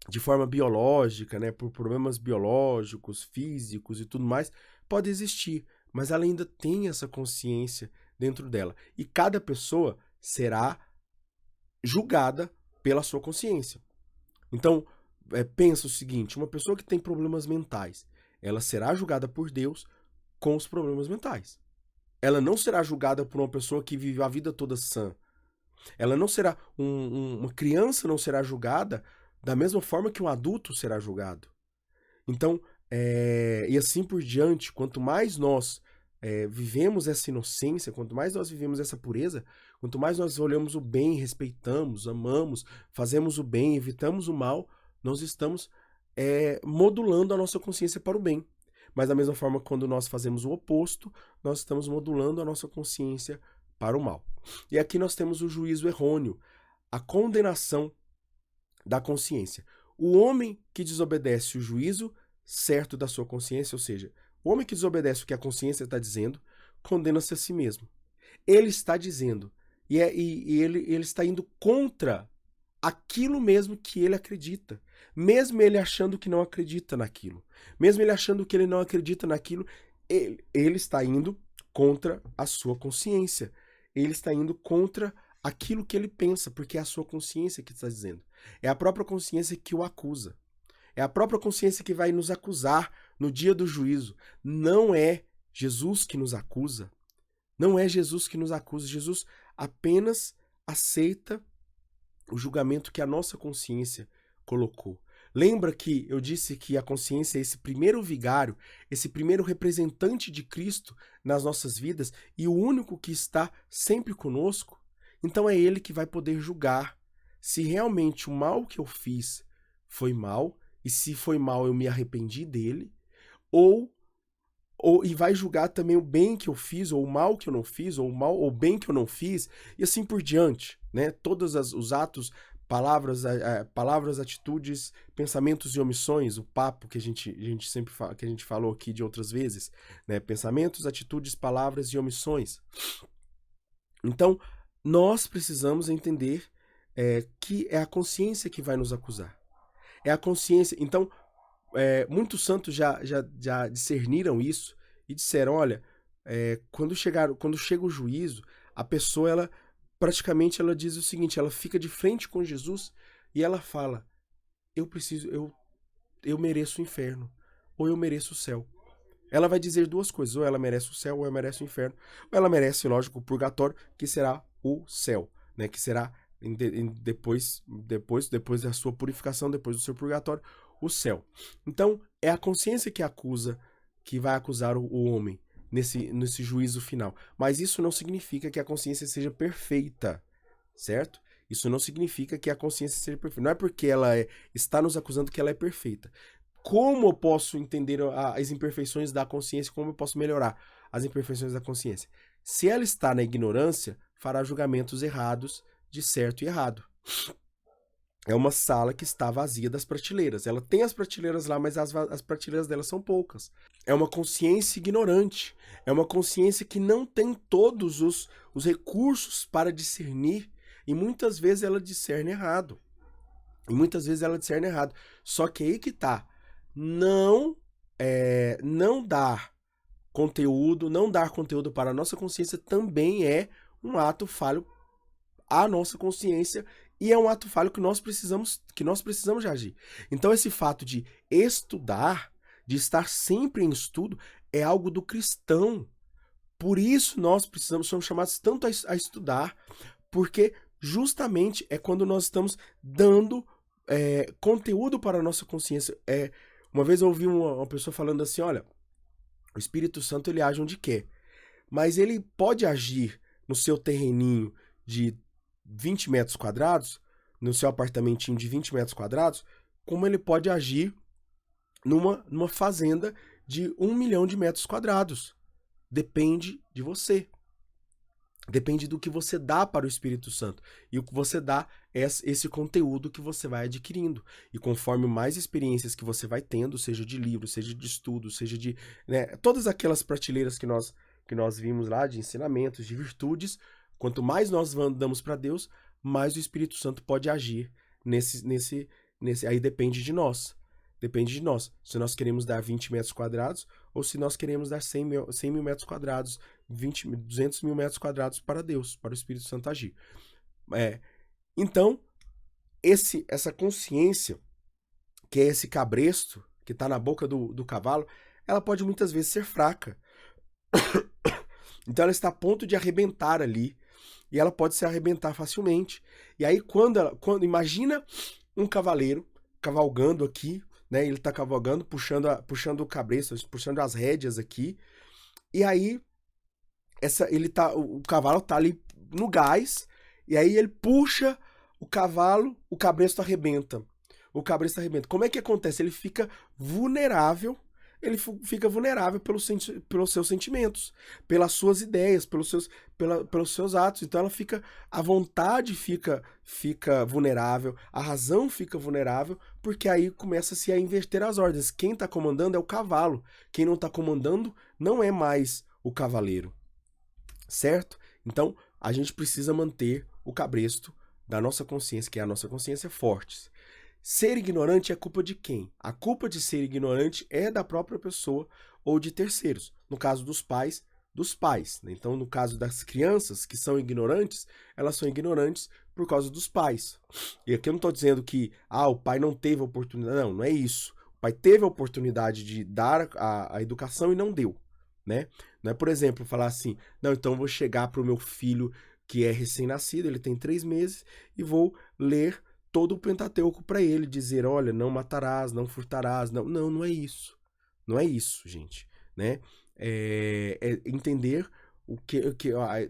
de forma biológica, né, por problemas biológicos, físicos e tudo mais, pode existir, mas ela ainda tem essa consciência dentro dela. E cada pessoa será julgada pela sua consciência. Então, pensa o seguinte, uma pessoa que tem problemas mentais, ela será julgada por Deus com os problemas mentais. Ela não será julgada por uma pessoa que vive a vida toda sã. Ela não será, uma criança não será julgada da mesma forma que um adulto será julgado. Então, e assim por diante, quanto mais nós vivemos essa inocência, quanto mais nós vivemos essa pureza, quanto mais nós olhamos o bem, respeitamos, amamos, fazemos o bem, evitamos o mal, nós estamos modulando a nossa consciência para o bem. Mas da mesma forma, quando nós fazemos o oposto, nós estamos modulando a nossa consciência para o mal. E aqui nós temos o juízo errôneo, a condenação da consciência. O homem que desobedece o juízo certo da sua consciência, ou seja, o homem que desobedece o que a consciência está dizendo, condena-se a si mesmo. Ele está dizendo, e ele está indo contra aquilo mesmo que ele acredita. Mesmo ele achando que não acredita naquilo. Mesmo ele achando que ele não acredita naquilo, ele está indo contra a sua consciência. Ele está indo contra aquilo que ele pensa, porque é a sua consciência que está dizendo. É a própria consciência que o acusa. É a própria consciência que vai nos acusar no dia do juízo. Não é Jesus que nos acusa. Não é Jesus que nos acusa. Jesus apenas aceita o julgamento que a nossa consciência colocou. Lembra que eu disse que a consciência é esse primeiro vigário, esse primeiro representante de Cristo nas nossas vidas e o único que está sempre conosco? Então é ele que vai poder julgar se realmente o mal que eu fiz foi mal e se foi mal eu me arrependi dele, e vai julgar também o bem que eu fiz, ou o mal que eu não fiz, ou o bem que eu não fiz, e assim por diante, né? Todos os atos, palavras, atitudes, pensamentos e omissões, o papo que a gente sempre fala, que a gente falou aqui de outras vezes, né? Pensamentos, atitudes, palavras e omissões. Então, nós precisamos entender que é a consciência que vai nos acusar. É a consciência. Então, muitos santos já discerniram isso e disseram, olha, quando chega o juízo, a pessoa, praticamente ela diz o seguinte, ela fica de frente com Jesus e ela fala, eu mereço o inferno, ou eu mereço o céu. Ela vai dizer duas coisas, ou ela merece o céu, ou ela merece o inferno, ou ela merece, lógico, o purgatório, que será o céu, né? Que será depois da sua purificação, depois do seu purgatório, o céu. Então, é a consciência que vai acusar o homem nesse juízo final. Mas isso não significa que a consciência seja perfeita, certo? Isso não significa que a consciência seja perfeita. Não é porque ela está nos acusando que ela é perfeita. Como eu posso entender as imperfeições da consciência? Como eu posso melhorar as imperfeições da consciência? Se ela está na ignorância, fará julgamentos errados de certo e errado. É uma sala que está vazia das prateleiras. Ela tem as prateleiras lá, mas as prateleiras dela são poucas. É uma consciência ignorante. É uma consciência que não tem todos os recursos para discernir. E muitas vezes ela discerne errado. Só que aí que tá. Não dar conteúdo para a nossa consciência também é um ato falho à nossa consciência e é um ato falho que nós precisamos de agir. Então esse fato de estudar, de estar sempre em estudo, é algo do cristão. Por isso somos chamados tanto a estudar, porque justamente é quando nós estamos dando conteúdo para a nossa consciência. Uma vez eu ouvi uma pessoa falando assim, olha, o Espírito Santo ele age onde quer, mas ele pode agir no seu terreninho de 20 metros quadrados, no seu apartamentinho de 20 metros quadrados, como ele pode agir numa fazenda de 1 milhão de metros quadrados. Depende de você. Depende do que você dá para o Espírito Santo. E o que você dá é esse conteúdo que você vai adquirindo. E conforme mais experiências que você vai tendo, seja de livro, seja de estudo, seja de... né, todas aquelas prateleiras que nós vimos lá, de ensinamentos, de virtudes, quanto mais nós damos para Deus, mais o Espírito Santo pode agir nesse. Aí depende de nós. Depende de nós. Se nós queremos dar 20 metros quadrados ou se nós queremos dar 100 mil metros quadrados, 200 mil metros quadrados para Deus, para o Espírito Santo agir. Então, essa consciência, que é esse cabresto que está na boca do cavalo, ela pode muitas vezes ser fraca. Então ela está a ponto de arrebentar ali. E ela pode se arrebentar facilmente. E aí quando imagina um cavaleiro cavalgando aqui, né? Ele está cavalgando, puxando o cabresto, puxando as rédeas aqui. E aí o cavalo está ali no gás. E aí ele puxa o cavalo, o cabresto arrebenta. Como é que acontece? Ele fica vulnerável. Ele fica vulnerável pelos seus sentimentos, pelas suas ideias, pelos seus atos. Então a vontade fica vulnerável, a razão fica vulnerável, porque aí começa-se a inverter as ordens. Quem está comandando é o cavalo, quem não está comandando não é mais o cavaleiro, certo? Então a gente precisa manter o cabresto da nossa consciência, que é a nossa consciência, forte. Ser ignorante é culpa de quem? A culpa de ser ignorante é da própria pessoa ou de terceiros. No caso dos pais, dos pais. Né? Então, no caso das crianças que são ignorantes, elas são ignorantes por causa dos pais. E aqui eu não estou dizendo que o pai não teve a oportunidade. Não, não é isso. O pai teve a oportunidade de dar a educação e não deu. Né? Não é, por exemplo, falar assim, não, então eu vou chegar para o meu filho que é recém-nascido, ele tem 3 meses, e vou ler todo o Pentateuco para ele, dizer, olha, não matarás, não furtarás, não é isso. Não é isso, gente, né? É entender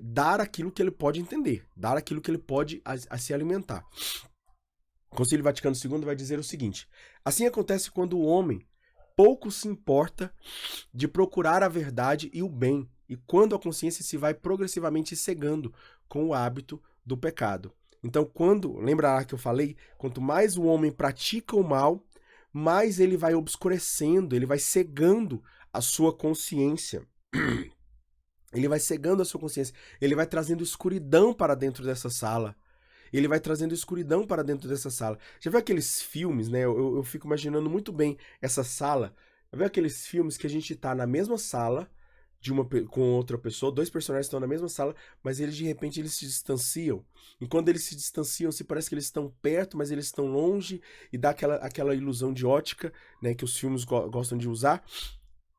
dar aquilo que ele pode entender, dar aquilo que ele pode a se alimentar. O Concílio Vaticano II vai dizer o seguinte: assim acontece quando o homem pouco se importa de procurar a verdade e o bem, e quando a consciência se vai progressivamente cegando com o hábito do pecado. Então, lembra lá que eu falei, quanto mais o homem pratica o mal, mais ele vai obscurecendo, ele vai cegando a sua consciência. Ele vai cegando a sua consciência, ele vai trazendo escuridão para dentro dessa sala. Ele vai trazendo escuridão para dentro dessa sala. Já viu aqueles filmes, né? Eu fico imaginando muito bem essa sala. Já viu aqueles filmes que a gente tá na mesma sala com outra pessoa, dois personagens estão na mesma sala, mas eles de repente eles se distanciam. E quando eles se distanciam, se parece que eles estão perto, mas eles estão longe, e dá aquela ilusão de ótica, né, que os filmes gostam de usar.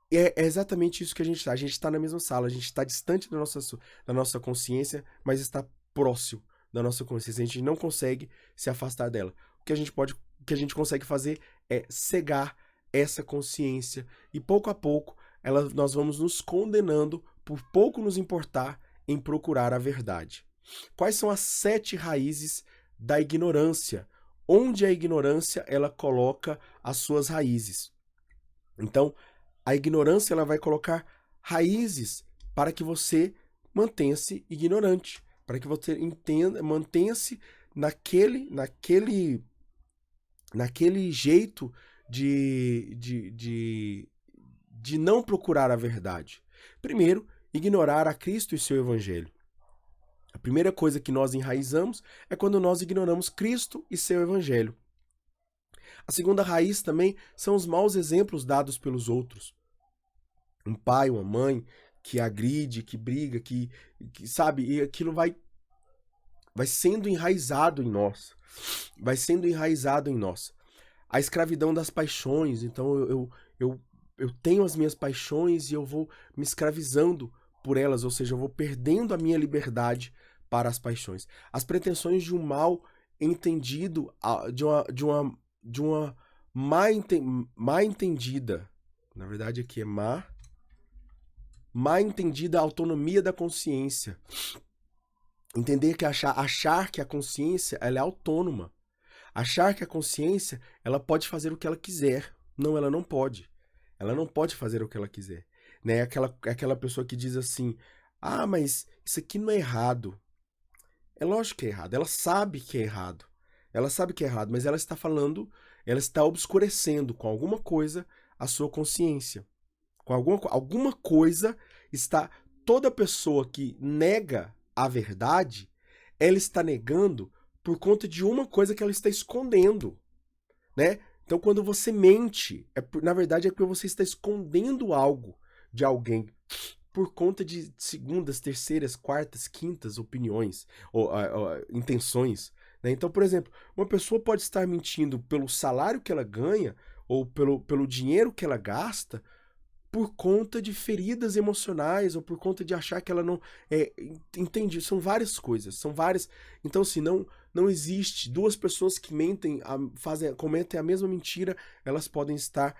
É exatamente isso que a gente tá. A gente tá na mesma sala, a gente está distante da nossa consciência, mas está próximo da nossa consciência. A gente não consegue se afastar dela. O que a gente consegue fazer é cegar essa consciência e pouco a pouco nós vamos nos condenando por pouco nos importar em procurar a verdade. Quais são as 7 raízes da ignorância? Onde a ignorância ela coloca as suas raízes? Então, a ignorância ela vai colocar raízes para que você mantenha-se ignorante, para que você mantenha-se naquele jeito de não procurar a verdade. Primeiro, ignorar a Cristo e seu evangelho. A primeira coisa que nós enraizamos é quando nós ignoramos Cristo e seu evangelho. A segunda raiz também são os maus exemplos dados pelos outros. Um pai, uma mãe que agride, que briga, que sabe, e aquilo vai sendo enraizado em nós. Vai sendo enraizado em nós. A escravidão das paixões. Então eu tenho as minhas paixões e eu vou me escravizando por elas, ou seja, eu vou perdendo a minha liberdade para as paixões. As pretensões de um mal entendido, de uma má entendida, na verdade aqui é má entendida autonomia da consciência. Entender que achar que a consciência ela é autônoma. Achar que a consciência ela pode fazer o que ela quiser. Não, ela não pode. Ela não pode fazer o que ela quiser. Né? Aquela pessoa que diz assim, ah, mas isso aqui não é errado. É lógico que é errado. Ela sabe que é errado. Ela sabe que é errado, mas ela está obscurecendo com alguma coisa a sua consciência. Com alguma coisa está... Toda pessoa que nega a verdade, ela está negando por conta de uma coisa que ela está escondendo, né? Então, quando você mente, na verdade é porque você está escondendo algo de alguém por conta de segundas, terceiras, quartas, quintas opiniões ou intenções, né? Então, por exemplo, uma pessoa pode estar mentindo pelo salário que ela ganha ou pelo dinheiro que ela gasta por conta de feridas emocionais ou por conta de achar que ela não... entende? São várias coisas, são várias... Então, assim, não existe duas pessoas que cometem a mesma mentira, elas podem estar,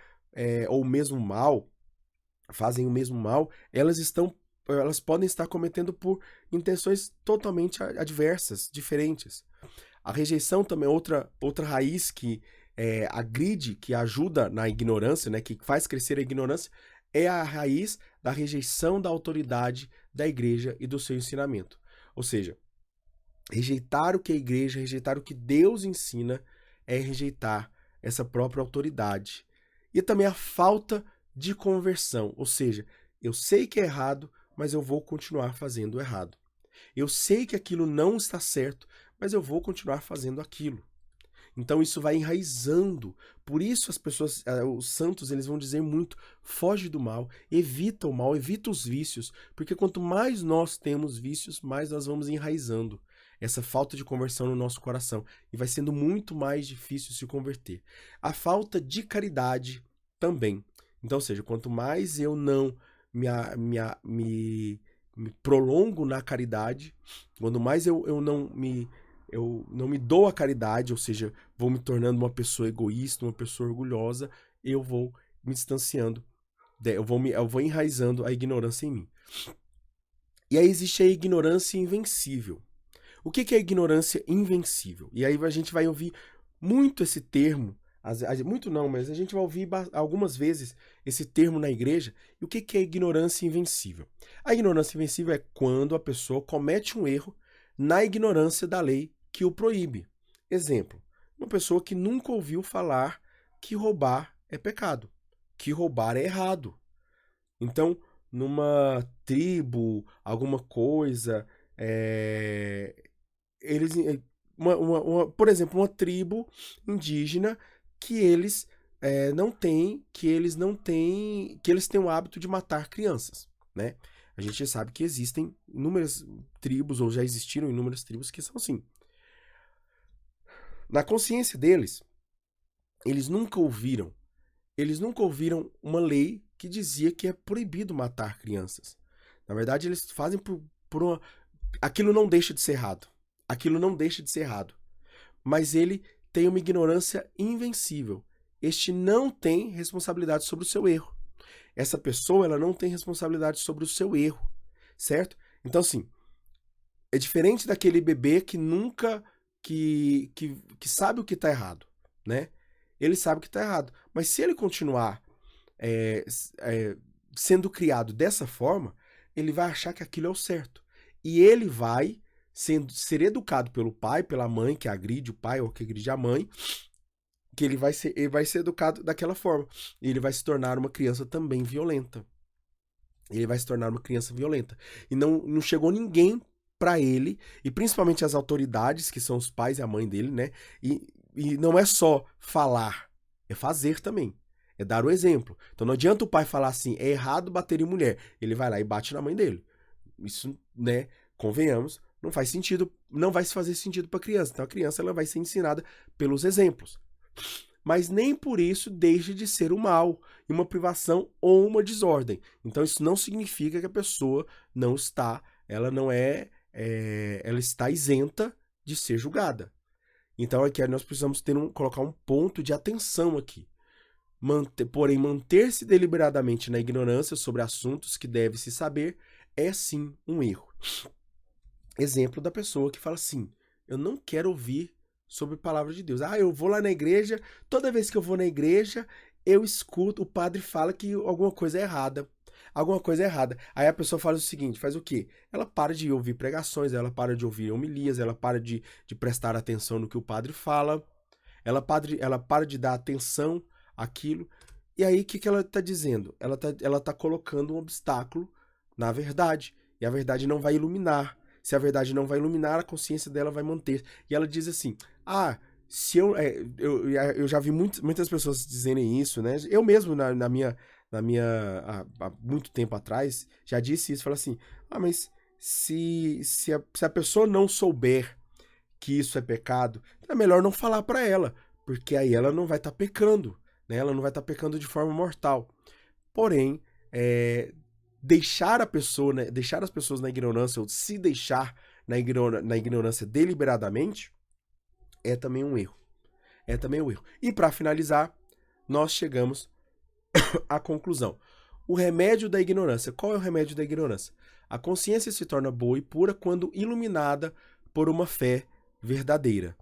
ou o mesmo mal, fazem o mesmo mal, elas podem estar cometendo por intenções totalmente adversas, diferentes. A rejeição também é outra raiz que agride, que ajuda na ignorância, né, que faz crescer a ignorância, é a raiz da rejeição da autoridade da igreja e do seu ensinamento. Ou seja, rejeitar o que a igreja, rejeitar o que Deus ensina é rejeitar essa própria autoridade. E também a falta de conversão, ou seja, eu sei que é errado, mas eu vou continuar fazendo errado. Eu sei que aquilo não está certo, mas eu vou continuar fazendo aquilo. Então isso vai enraizando. Por isso as pessoas, os santos, eles vão dizer muito, foge do mal, evita o mal, evita os vícios, porque quanto mais nós temos vícios, mais nós vamos enraizando essa falta de conversão no nosso coração e vai sendo muito mais difícil se converter. A falta de caridade também. Então, ou seja, quanto mais eu não me prolongo na caridade, quanto mais eu não me dou a caridade, ou seja, vou me tornando uma pessoa egoísta, uma pessoa orgulhosa, eu vou me distanciando, eu vou enraizando a ignorância em mim. E aí existe a ignorância invencível. O que é a ignorância invencível? E aí a gente vai ouvir muito esse termo, muito não, mas a gente vai ouvir algumas vezes esse termo na igreja. E o que é ignorância invencível? A ignorância invencível é quando a pessoa comete um erro na ignorância da lei que o proíbe. Exemplo, uma pessoa que nunca ouviu falar que roubar é pecado, que roubar é errado. Então, numa tribo, alguma coisa, eles, por exemplo, uma tribo indígena que eles que eles têm o hábito de matar crianças, né? A gente sabe que existem inúmeras tribos, ou já existiram inúmeras tribos que são assim. Na consciência deles, eles nunca ouviram uma lei que dizia que é proibido matar crianças. Na verdade, eles fazem por uma... Aquilo não deixa de ser errado. Aquilo não deixa de ser errado. Mas ele tem uma ignorância invencível. Este não tem responsabilidade sobre o seu erro. Essa pessoa, ela não tem responsabilidade sobre o seu erro, certo? Então, assim, é diferente daquele bebê que nunca... que sabe o que está errado, né? Ele sabe o que está errado. Mas se ele continuar sendo criado dessa forma, ele vai achar que aquilo é o certo. E ele vai ser educado pelo pai, pela mãe, que agride o pai ou que agride a mãe, que ele vai ser educado daquela forma. E ele vai se tornar uma criança também violenta. Ele vai se tornar uma criança violenta. E não chegou ninguém para ele, e principalmente as autoridades, que são os pais e a mãe dele, né? E não é só falar, é fazer também. É dar o exemplo. Então não adianta o pai falar assim, é errado bater em mulher. Ele vai lá e bate na mãe dele. Isso, né, convenhamos, não faz sentido, não vai se fazer sentido para a criança. Então a criança ela vai ser ensinada pelos exemplos. Mas nem por isso deixa de ser o mal, uma privação ou uma desordem. Então isso não significa que a pessoa não está, ela não ela está isenta de ser julgada. Então aqui nós precisamos colocar um ponto de atenção aqui. Porém, manter-se deliberadamente na ignorância sobre assuntos que deve se saber é sim um erro. Exemplo da pessoa que fala assim, eu não quero ouvir sobre a palavra de Deus. Eu vou lá na igreja, toda vez que eu vou na igreja, eu escuto, o padre fala que alguma coisa é errada. Alguma coisa é errada. Aí a pessoa faz o seguinte, faz o quê? Ela para de ouvir pregações, ela para de ouvir homilias, ela para de prestar atenção no que o padre fala, ela para de dar atenção àquilo. E aí o que ela está dizendo? Ela tá colocando um obstáculo na verdade. E a verdade não vai iluminar. Se a verdade não vai iluminar, a consciência dela vai manter. E ela diz assim, se eu já vi muitas pessoas dizerem isso, né? Eu mesmo, há muito tempo atrás, já disse isso. Falei assim, mas se a pessoa não souber que isso é pecado, é melhor não falar para ela, porque aí ela não vai estar pecando, né? Ela não vai estar pecando de forma mortal. Porém, deixar as pessoas na ignorância, ou se deixar na ignorância deliberadamente, é também um erro. É também um erro. E para finalizar, nós chegamos à conclusão. O remédio da ignorância. Qual é o remédio da ignorância? A consciência se torna boa e pura quando iluminada por uma fé verdadeira.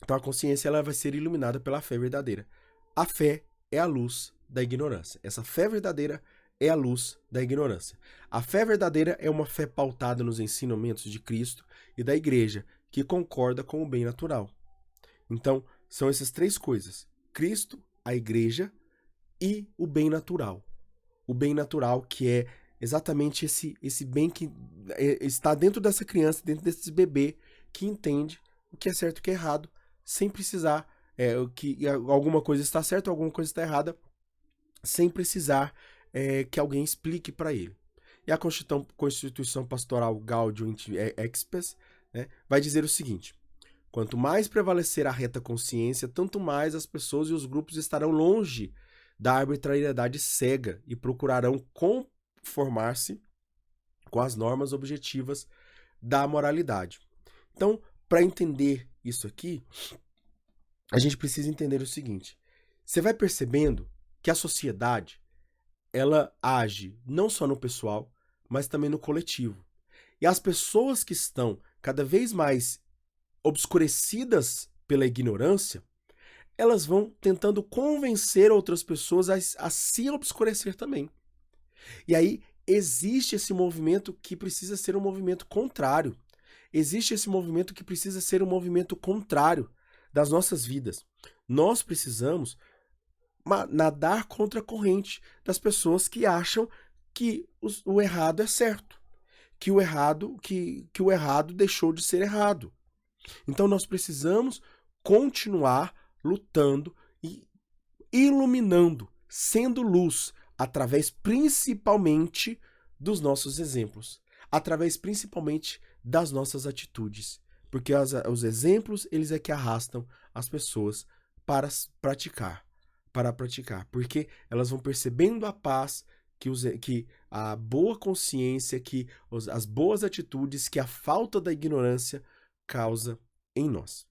Então a consciência ela vai ser iluminada pela fé verdadeira. A fé é a luz da ignorância. Essa fé verdadeira é a luz da ignorância. A fé verdadeira é uma fé pautada nos ensinamentos de Cristo e da igreja, que concorda com o bem natural. Então, são essas três coisas: Cristo, a igreja e o bem natural. O bem natural que é exatamente esse bem que está dentro dessa criança, dentro desse bebê, que entende o que é certo e o que é errado, sem precisar que alguma coisa está certa, alguma coisa está errada, sem precisar que alguém explique para ele. E a Constituição Pastoral Gaudium et Spes, né, vai dizer o seguinte: quanto mais prevalecer a reta consciência, tanto mais as pessoas e os grupos estarão longe da arbitrariedade cega e procurarão conformar-se com as normas objetivas da moralidade. Então, para entender isso aqui, a gente precisa entender o seguinte: você vai percebendo que a sociedade ela age não só no pessoal, mas também no coletivo. E as pessoas que estão cada vez mais obscurecidas pela ignorância, elas vão tentando convencer outras pessoas a se obscurecer também. E aí existe esse movimento que precisa ser um movimento contrário. Existe esse movimento que precisa ser um movimento contrário das nossas vidas. Nós precisamos nadar contra a corrente das pessoas que acham que o errado é certo, que o errado deixou de ser errado. Então nós precisamos continuar lutando e iluminando, sendo luz, através principalmente dos nossos exemplos, através principalmente das nossas atitudes, porque os exemplos, eles é que arrastam as pessoas para praticar, porque elas vão percebendo a paz, que a boa consciência, que as boas atitudes, que a falta da ignorância causa em nós.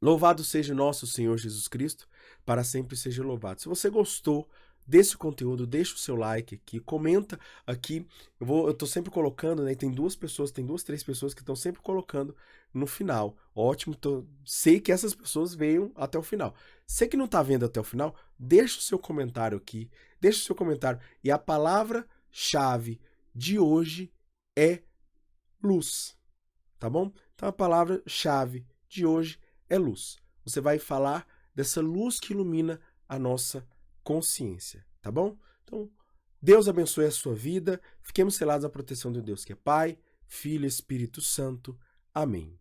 Louvado seja o nosso Senhor Jesus Cristo, para sempre seja louvado. Se você gostou desse conteúdo, deixa o seu like aqui, comenta aqui. Eu tô sempre colocando, né? Tem duas, três pessoas que estão sempre colocando no final. Ótimo, sei que essas pessoas veio até o final. Você que não tá vendo até o final, deixa o seu comentário aqui, deixa o seu comentário. E a palavra-chave de hoje é luz, tá bom? Então a palavra-chave de hoje é luz. Você vai falar dessa luz que ilumina a nossa consciência, tá bom? Então, Deus abençoe a sua vida. Fiquemos selados na proteção de Deus, que é Pai, Filho e Espírito Santo. Amém.